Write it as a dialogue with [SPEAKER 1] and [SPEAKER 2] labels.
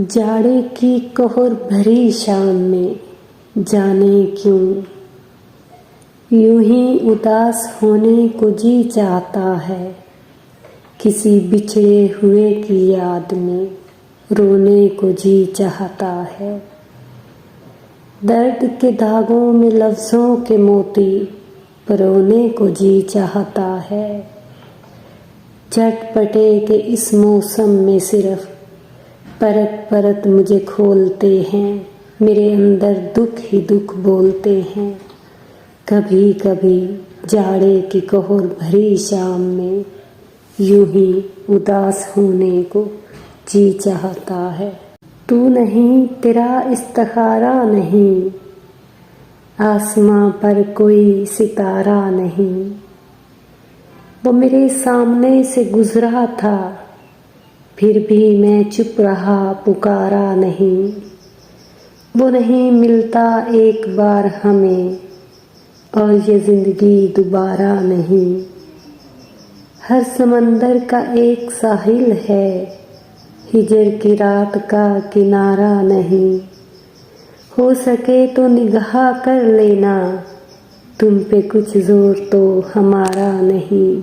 [SPEAKER 1] जाड़े की कोहर भरी शाम में जाने क्यों यूं ही उदास होने को जी चाहता है। किसी बिछड़े हुए की याद में रोने को जी चाहता है। दर्द के धागों में लफ्ज़ों के मोती परोने को जी चाहता है। झटपटे के इस मौसम में सिर्फ परत परत मुझे खोलते हैं। मेरे अंदर दुख ही दुख बोलते हैं। कभी कभी जाड़े की कोहर भरी शाम में यूं ही उदास होने को जी चाहता है। तू नहीं, तेरा इस्तिखारा नहीं, आसमां पर कोई सितारा नहीं। वो मेरे सामने से गुजरा था, फिर भी मैं चुप रहा, पुकारा नहीं। वो नहीं मिलता एक बार हमें, और ये जिंदगी दोबारा नहीं। हर समंदर का एक साहिल है, हिजर की रात का किनारा नहीं। हो सके तो निगाह कर लेना, तुम पे कुछ जोर तो हमारा नहीं।